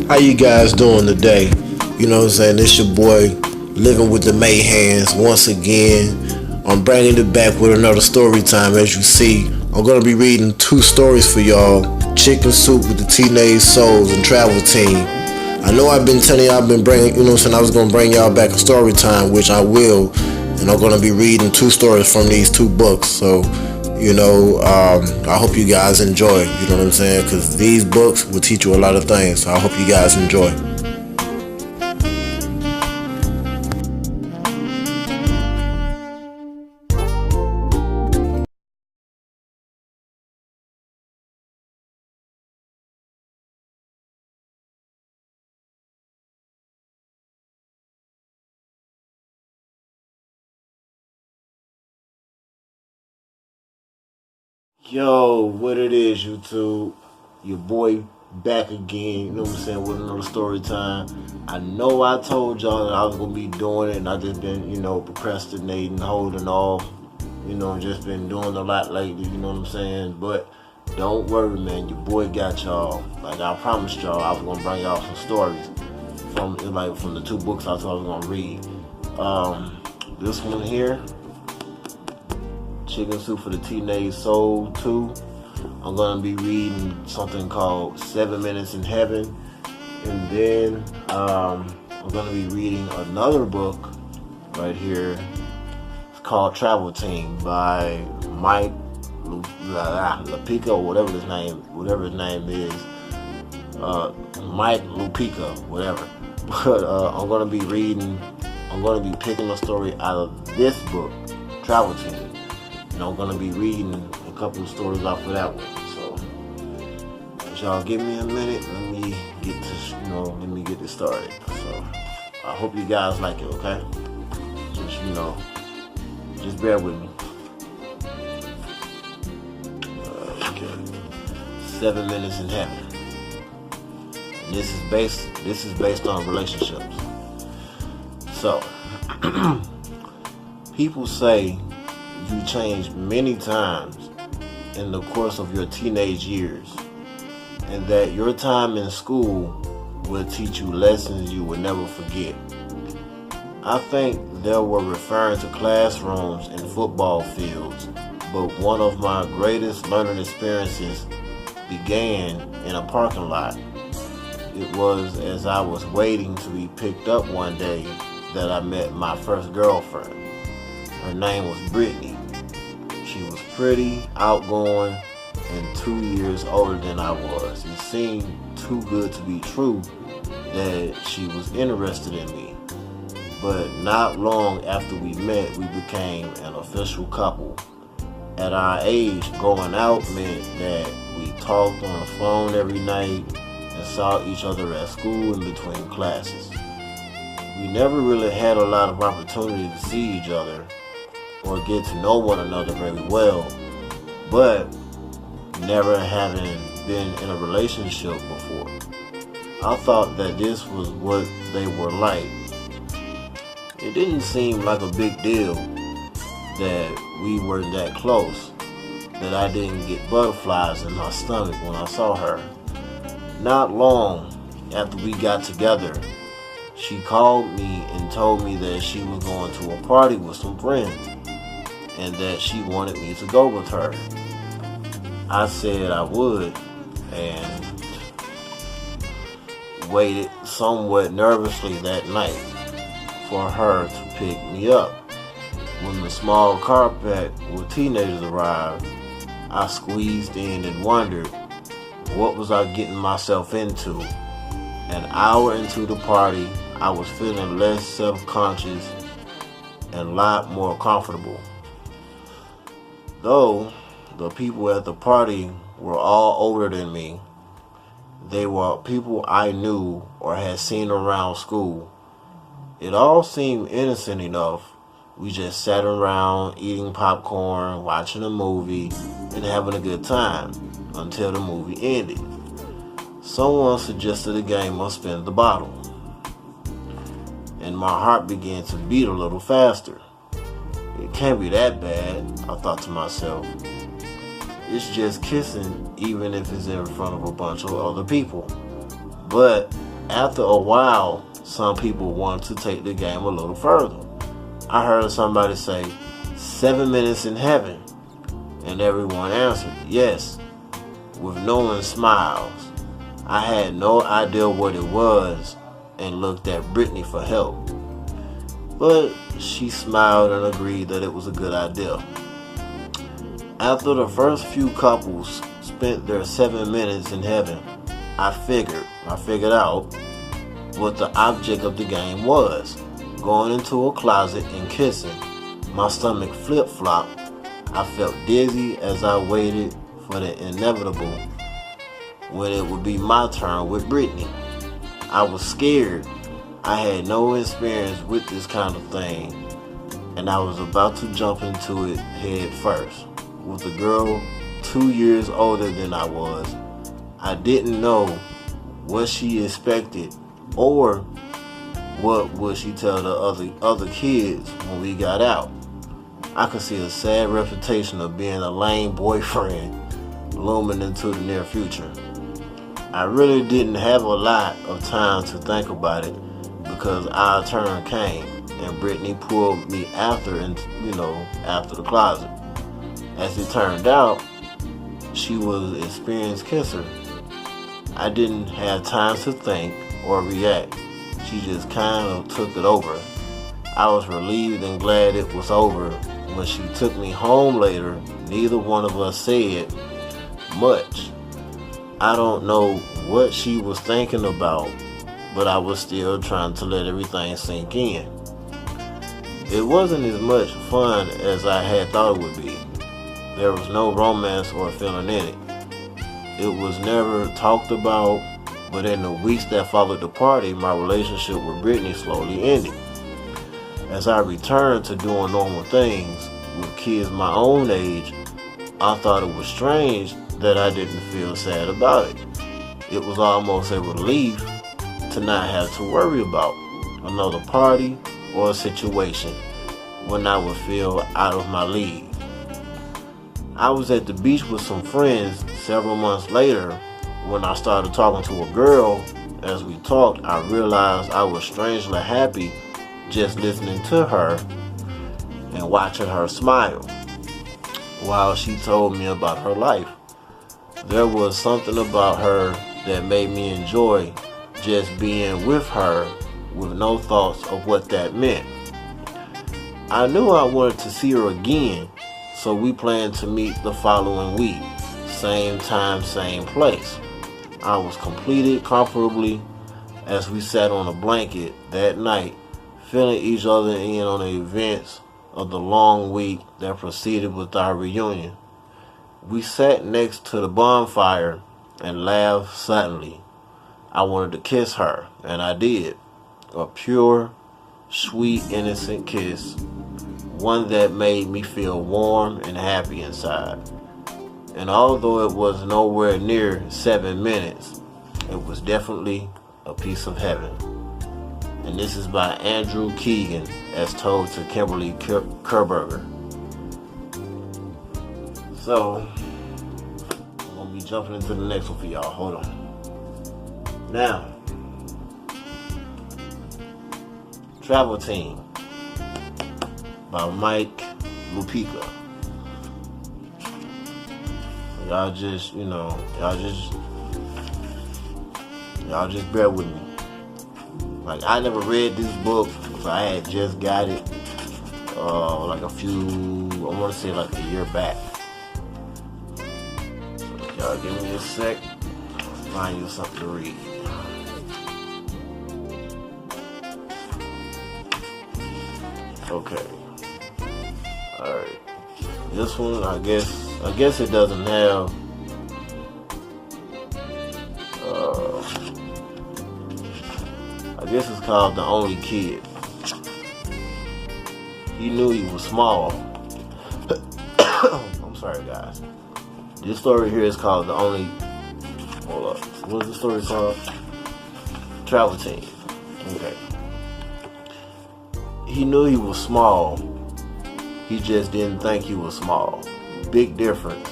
How you guys doing today? You know what I'm saying? It's your boy, Livin With The Mahands. Once again, I'm bringing it back with another story time. As you see, I'm going to be reading two stories for y'all. Chicken Soup with the Teenage Souls and Travel Team. I know I've been telling y'all, I've been bringing, you know what I'm saying, I was going to bring y'all back a story time, which I will. And I'm going to be reading two stories from these two books. So, I hope you guys enjoy, you know what I'm saying? Because these books will teach you a lot of things. So I hope you guys enjoy. Yo, what it is, YouTube? Your boy back again, you know what I'm saying, with another story time. I know I told y'all that I was going to be doing it, and I just been, procrastinating, holding off, just been doing a lot lately, you know what I'm saying? But don't worry, man, your boy got y'all. Like I promised y'all, I was going to bring y'all some stories from the two books I thought I was going to read. This one here, Chicken Soup for the Teenage Soul 2. I'm going to be reading something called 7 Minutes in Heaven. And then I'm going to be reading another book right here. It's called Travel Team by Mike Lupica, or whatever his name is. Mike Lupica, whatever. But I'm going to be picking a story out of this book, Travel Team. And I'm going to be reading a couple of stories off of that one. So, y'all give me a minute. Let me get this started. So, I hope you guys like it, okay? Just bear with me. Okay. 7 Minutes in Heaven. And this is based on relationships. So, people say you changed many times in the course of your teenage years, and that your time in school will teach you lessons you will never forget. I think they were referring to classrooms and football fields, but one of my greatest learning experiences began in a parking lot. It was as I was waiting to be picked up one day that I met my first girlfriend. Her name was Brittany. She was pretty, outgoing, and 2 years older than I was. It seemed too good to be true that she was interested in me. But not long after we met, we became an official couple. At our age, going out meant that we talked on the phone every night and saw each other at school in between classes. We never really had a lot of opportunity to see each other or get to know one another very well, but never having been in a relationship before, I thought that this was what they were like. It didn't seem like a big deal that we were that close, that I didn't get butterflies in my stomach when I saw her. Not long after we got together, she called me and told me that she was going to a party with some friends, and that she wanted me to go with her. I said I would, and waited somewhat nervously that night for her to pick me up. When the small car pack with teenagers arrived, I squeezed in and wondered, what was I getting myself into? An hour into the party, I was feeling less self-conscious and a lot more comfortable. Though the people at the party were all older than me, they were people I knew or had seen around school. It all seemed innocent enough. We just sat around eating popcorn, watching a movie, and having a good time until the movie ended. Someone suggested a game of spin the bottle, and my heart began to beat a little faster. It can't be that bad, I thought to myself. It's just kissing, even if it's in front of a bunch of other people. But After a while, some people want to take the game a little further. I heard somebody say, 7 minutes in heaven, and everyone answered, yes, with knowing smiles. I had no idea what it was and looked at Brittany for help. But she smiled and agreed that it was a good idea. After the first few couples spent their 7 minutes in heaven, I figured out what the object of the game was. Going into a closet and kissing. My stomach flip-flopped. I felt dizzy as I waited for the inevitable when it would be my turn with Brittany. I was scared. I had no experience with this kind of thing, and I was about to jump into it head first. With a girl 2 years older than I was, I didn't know what she expected or what would she tell the other kids when we got out. I could see a sad reputation of being a lame boyfriend looming into the near future. I really didn't have a lot of time to think about it because our turn came and Brittany pulled me after the closet. As it turned out, she was an experienced kisser. I didn't have time to think or react. She just kind of took it over. I was relieved and glad it was over. When she took me home later, neither one of us said much. I don't know what she was thinking about, but I was still trying to let everything sink in. It wasn't as much fun as I had thought it would be. There was no romance or feeling in it. It was never talked about, but in the weeks that followed the party, my relationship with Brittany slowly ended. As I returned to doing normal things with kids my own age, I thought it was strange that I didn't feel sad about it. It was almost a relief to not have to worry about another party or a situation when I would feel out of my league. I was at the beach with some friends several months later when I started talking to a girl. As we talked, I realized I was strangely happy just listening to her and watching her smile while she told me about her life. There was something about her that made me enjoy just being with her with no thoughts of what that meant. I knew I wanted to see her again, so we planned to meet the following week. Same time, same place. I was completed comfortably as we sat on a blanket that night, filling each other in on the events of the long week that proceeded with our reunion. We sat next to the bonfire and laughed suddenly. I wanted to kiss her, and I did. A pure, sweet, innocent kiss. One that made me feel warm and happy inside. And although it was nowhere near 7 minutes, it was definitely a piece of heaven. And this is by Andrew Keegan, as told to Kimberly Kerberger. So, I'm going to be jumping into the next one for y'all. Hold on. Now, Travel Team by Mike Lupica. Y'all just bear with me. Like, I never read this book, so I had just got it like a year back. So y'all give me a sec, find you something to read. Okay. Alright. This one, I guess it doesn't have I guess it's called The Only Kid. He knew he was small. I'm sorry, guys. This story here is called The Only... Hold up. What is the story called? Travel Team. Okay. He knew he was small. He just didn't think he was small. Big difference.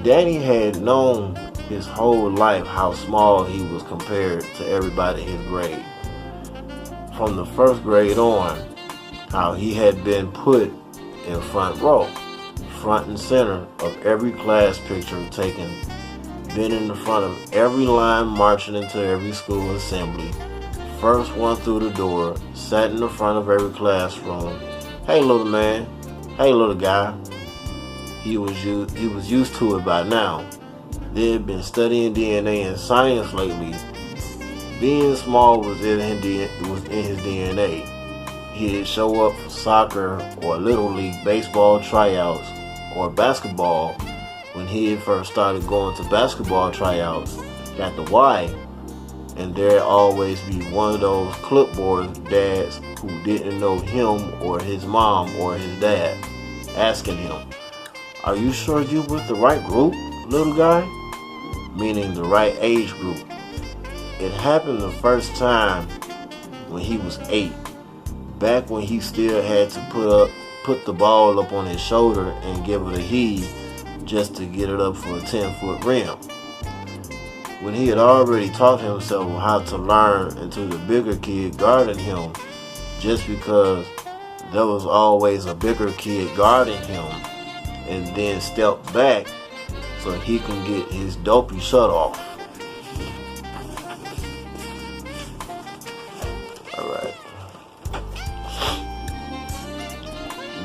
Danny had known his whole life how small he was compared to everybody in his grade. From the first grade on, how he had been put in front row, front and center of every class picture taken, been in the front of every line marching into every school assembly, first one through the door, sat in the front of every classroom. Hey little man, hey little guy. He was used to it by now. They had been studying DNA and science lately. Being small was in his DNA. He'd show up for soccer or little league baseball tryouts or basketball. When he had first started going to basketball tryouts at the Y, and there'd always be one of those clipboard dads who didn't know him or his mom or his dad, asking him, "Are you sure you with the right group, little guy?" Meaning the right age group. It happened the first time when he was 8, back when he still had to put the ball up on his shoulder and give it a heave just to get it up for a 10-foot rim. When he had already taught himself how to learn until the bigger kid guarding him, just because there was always a bigger kid guarding him, and then stepped back so he can get his dopey shut off. Alright.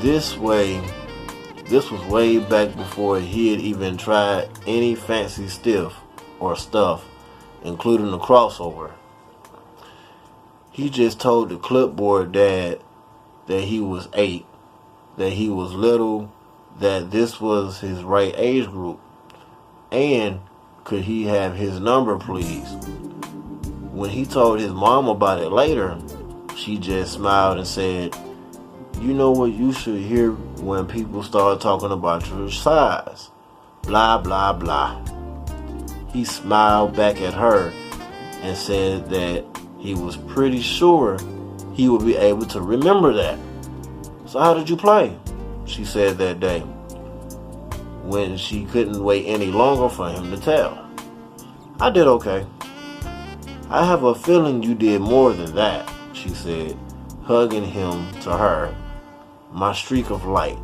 This was way back before he had even tried any fancy stuff, including the crossover. He just told the clipboard dad that he was 8, that he was little, that this was his right age group, and could he have his number please. When he told his mom about it later, she just smiled and said, "You know what you should hear when people start talking about your size. Blah, blah, blah." He smiled back at her and said that he was pretty sure he would be able to remember that. "So how did you play?" she said that day, when she couldn't wait any longer for him to tell. "I did okay." "I have a feeling you did more than that," she said, hugging him to her. My streak of light.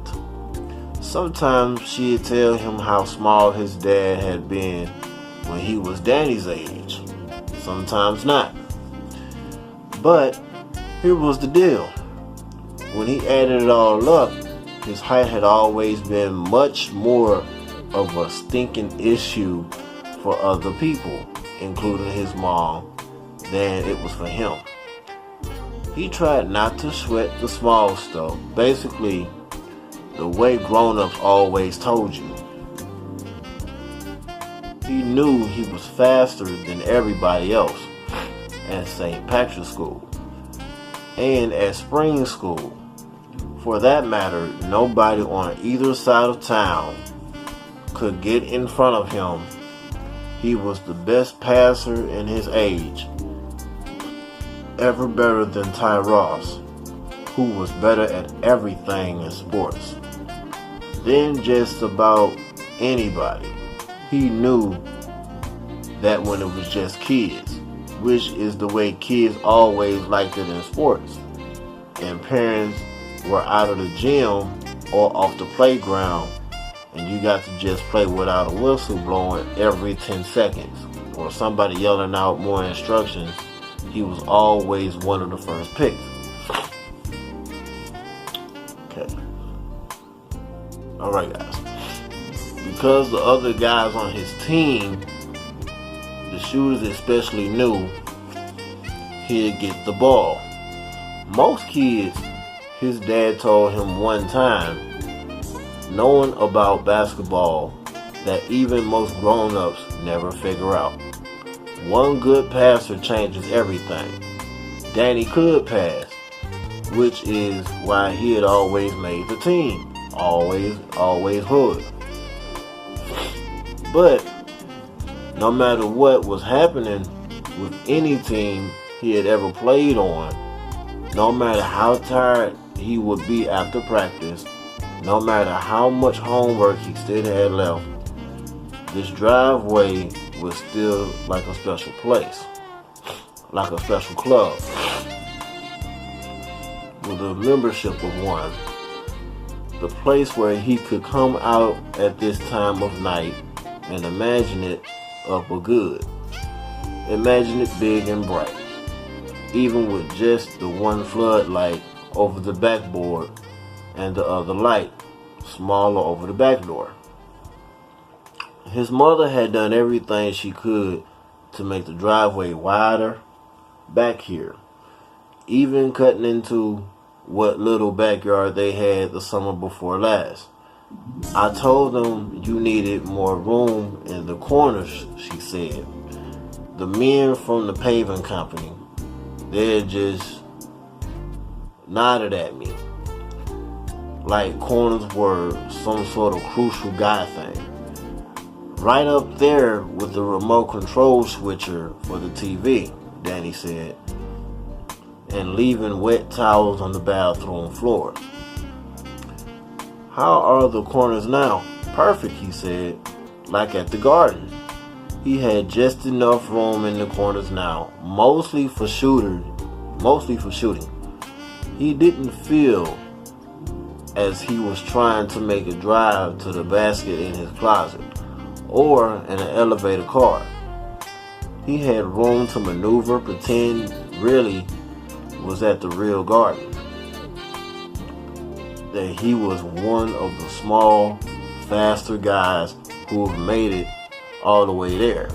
Sometimes she'd tell him how small his dad had been when he was Danny's age. Sometimes not. But here was the deal. When he added it all up, his height had always been much more of a stinking issue for other people, including his mom, than it was for him. He tried not to sweat the small stuff, basically the way grown-ups always told you. He knew he was faster than everybody else at St. Patrick's School and at Spring School. For that matter, nobody on either side of town could get in front of him. He was the best passer in his age, ever better than Ty Ross, who was better at everything in sports than just about anybody. He knew that when it was just kids, which is the way kids always liked it in sports, and parents were out of the gym or off the playground, and you got to just play without a whistle blowing every 10 seconds, or somebody yelling out more instructions, he was always one of the first picks. Okay. Alright guys. Because the other guys on his team, the shooters especially, knew he'd get the ball. Most kids, his dad told him one time, knowing about basketball, that even most grown-ups never figure out. One good passer changes everything. Danny could pass, which is why he had always made the team. Always would. But no matter what was happening with any team he had ever played on, no matter how tired he would be after practice, no matter how much homework he still had left, this driveway was still like a special place, like a special club with a membership of one. The place where he could come out at this time of night and imagine it up or good. Imagine it big and bright, even with just the one floodlight over the backboard and the other light smaller over the back door. His mother had done everything she could to make the driveway wider back here, even cutting into what little backyard they had the summer before last. I told them you needed more room in the corners, she said. The men from the paving company, they just nodded at me like corners were some sort of crucial guy thing. Right up there with the remote control switcher for the TV, Danny said, and leaving wet towels on the bathroom floor. How are the corners now? Perfect, he said, like at the garden. He had just enough room in the corners now, mostly for shooting. He didn't feel as he was trying to make a drive to the basket in his closet or in an elevator car. He had room to maneuver, pretend really was at the real garden. That he was one of the small, faster guys who have made it all the way there.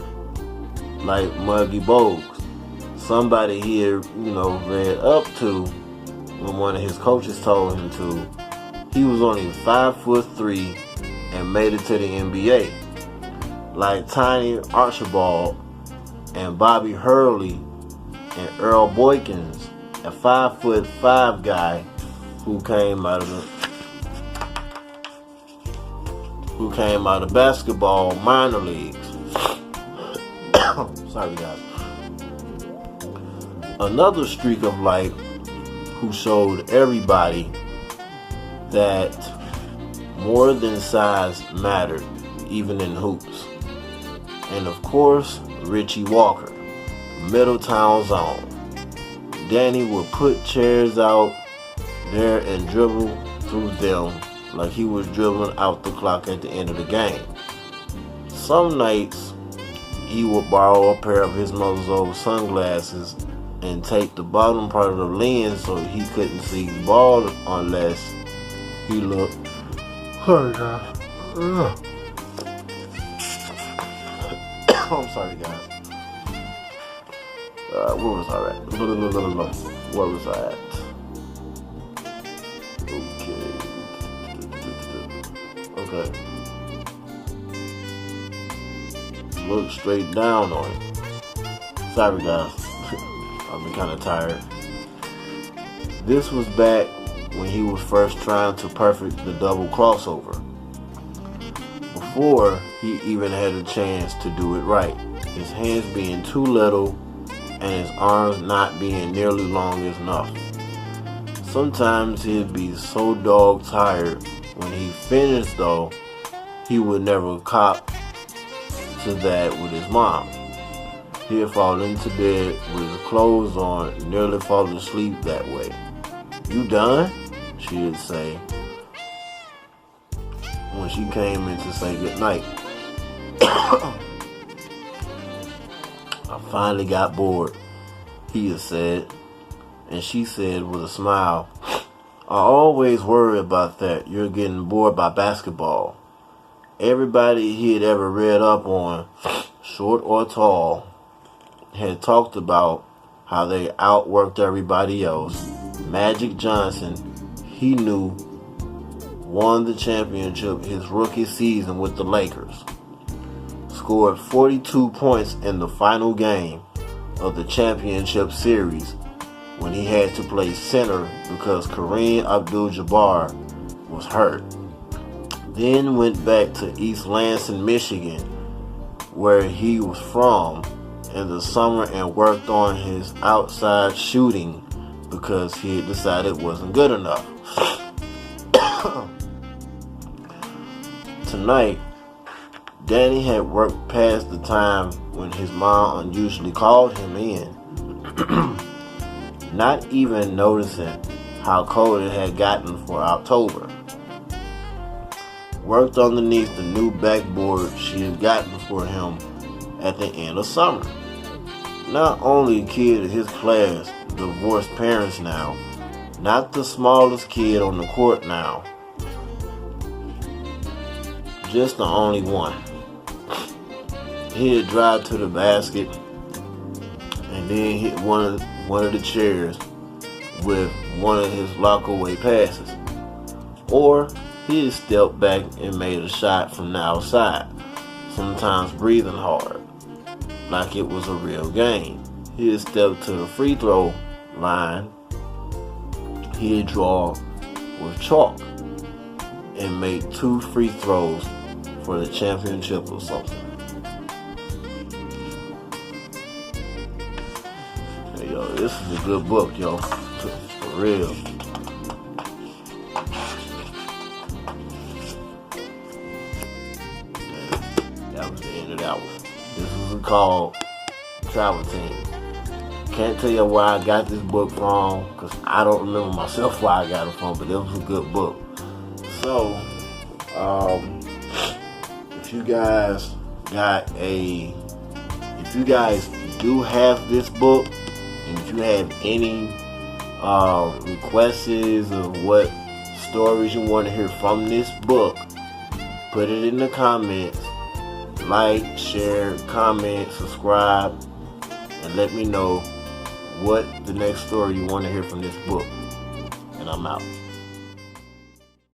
Like Muggy Bogues, somebody he had, read up to when one of his coaches told him to. He was only 5'3" and made it to the NBA. Like Tiny Archibald and Bobby Hurley and Earl Boykins, a 5'5" guy who came out of basketball minor leagues. Sorry guys. Another streak of light who showed everybody that more than size mattered, even in hoops. And of course, Richie Walker, Middletown's own. Danny would put chairs out there and dribble through them like he was dribbling out the clock at the end of the game. Some nights, he would borrow a pair of his mother's old sunglasses and take the bottom part of the lens so he couldn't see the ball unless he looked. Sorry, guys. I'm sorry, guys. Where was I at? Where was I at? Okay. Look straight down on it. Sorry, guys. I've been kind of tired. This was back when he was first trying to perfect the double crossover. Before he even had a chance to do it right. His hands being too little and his arms not being nearly long enough. Sometimes he'd be so dog tired when he finished though, he would never cop to that with his mom. He'd fall into bed with his clothes on, nearly fall asleep that way. You done? She'd say when she came in to say goodnight. I finally got bored, he had said, and she said with a smile, I always worry about that. You're getting bored by basketball. Everybody he had ever read up on, short or tall, had talked about how they outworked everybody else. Magic Johnson, he knew, won the championship his rookie season with the Lakers. Scored 42 points in the final game of the championship series when he had to play center because Kareem Abdul-Jabbar was hurt. Then went back to East Lansing, Michigan, where he was from, in the summer and worked on his outside shooting because he had decided it wasn't good enough. Tonight, Danny had worked past the time when his mom unusually called him in, not even noticing how cold it had gotten for October. Worked underneath the new backboard she had gotten for him at the end of summer. Not only a kid in his class, divorced parents now, not the smallest kid on the court now, just the only one. He'd drive to the basket and then hit one of the chairs with one of his lockaway passes. Or he'd step back and made a shot from the outside, sometimes breathing hard, like it was a real game. He'd step to the free throw line, he'd draw with chalk and make 2 free throws for the championship or something. Hey, yo, this is a good book, yo. For real. That was the end of that one. This was called Travel Team. Can't tell you where I got this book from, because I don't remember myself where I got it from, but it was a good book. So, if you guys do have this book, and if you have any requests of what stories you want to hear from this book, put it in the comments. Like, share, comment, subscribe, and let me know what the next story you want to hear from this book. And I'm out.